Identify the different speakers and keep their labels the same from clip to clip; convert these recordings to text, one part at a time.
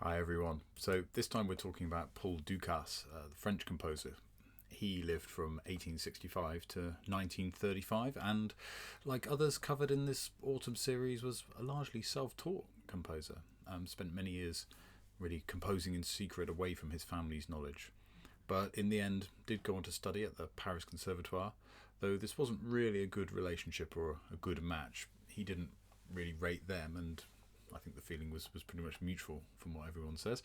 Speaker 1: Hi everyone. So this time we're talking about Paul Dukas, the French composer. He lived from 1865 to 1935 and, like others covered in this autumn series, was a largely self-taught composer. Spent many years really composing in secret away from his family's knowledge. But in the end did go on to study at the Paris Conservatoire, though this wasn't really a good relationship or a good match. He didn't really rate them, and I think the feeling was pretty much mutual from what everyone says.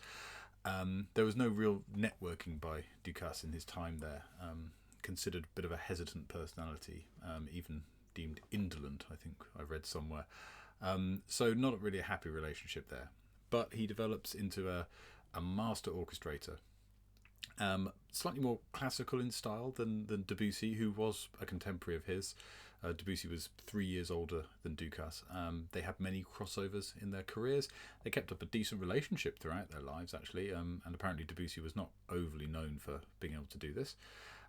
Speaker 1: There was no real networking by Dukas in his time there. Considered a bit of a hesitant personality, even deemed indolent, I think I read somewhere. So not really a happy relationship there. But he develops into a master orchestrator. Slightly more classical in style than Debussy, who was a contemporary of his. Debussy was 3 years older than Dukas. They had many crossovers in their careers. They kept up a decent relationship throughout their lives, actually, and apparently Debussy was not overly known for being able to do this.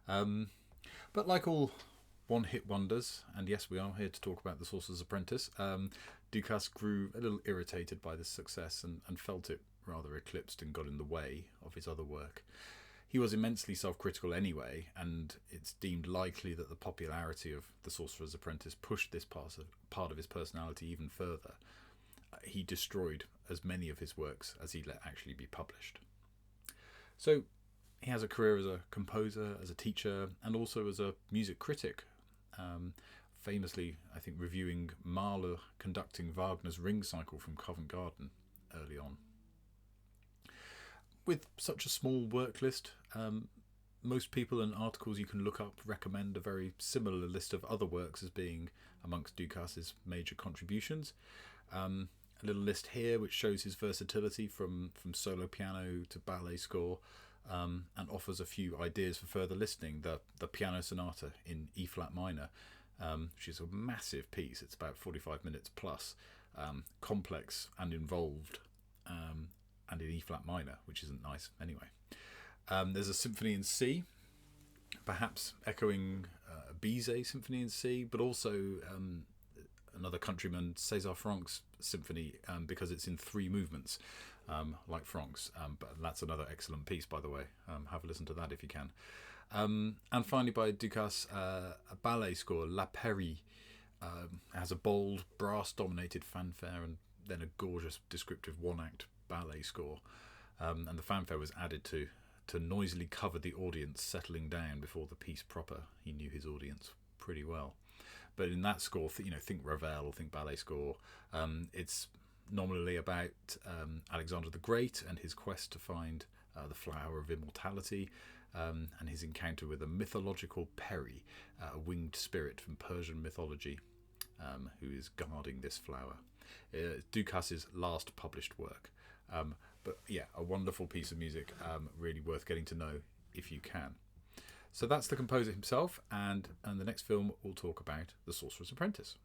Speaker 1: But like all one-hit wonders, and yes, we are here to talk about The Sorcerer's Apprentice, Dukas grew a little irritated by this success and felt it rather eclipsed and got in the way of his other work. He was immensely self-critical anyway, and it's deemed likely that the popularity of The Sorcerer's Apprentice pushed this part of his personality even further. He destroyed as many of his works as he let actually be published. So he has a career as a composer, as a teacher, and also as a music critic. Famously, I think, reviewing Mahler conducting Wagner's Ring Cycle from Covent Garden early on. With such a small work list, most people and articles you can look up recommend a very similar list of other works as being amongst Dukas's major contributions. A little list here which shows his versatility from solo piano to ballet score, and offers a few ideas for further listening. The Piano Sonata in E-flat minor, which is a massive piece. It's about 45 minutes plus, complex and involved, and in E-flat minor, which isn't nice anyway. There's a symphony in C, perhaps echoing Bizet's symphony in C, but also another countryman, César Franck's symphony, because it's in 3 movements, like Franck's. But that's another excellent piece, by the way. Have a listen to that if you can. And finally, by Dukas, a ballet score, La Péri, has a bold, brass-dominated fanfare and then a gorgeous, descriptive one-act ballet score, and the fanfare was added to noisily cover the audience settling down before the piece proper. He knew his audience pretty well. But in that score, think Ravel, think ballet score. It's nominally about Alexander the Great and his quest to find the flower of immortality, and his encounter with a mythological peri, a winged spirit from Persian mythology, who is guarding this flower. Dukas's last published work. But yeah, a wonderful piece of music, really worth getting to know if you can. So that's the composer himself, and the next film we'll talk about The Sorcerer's Apprentice.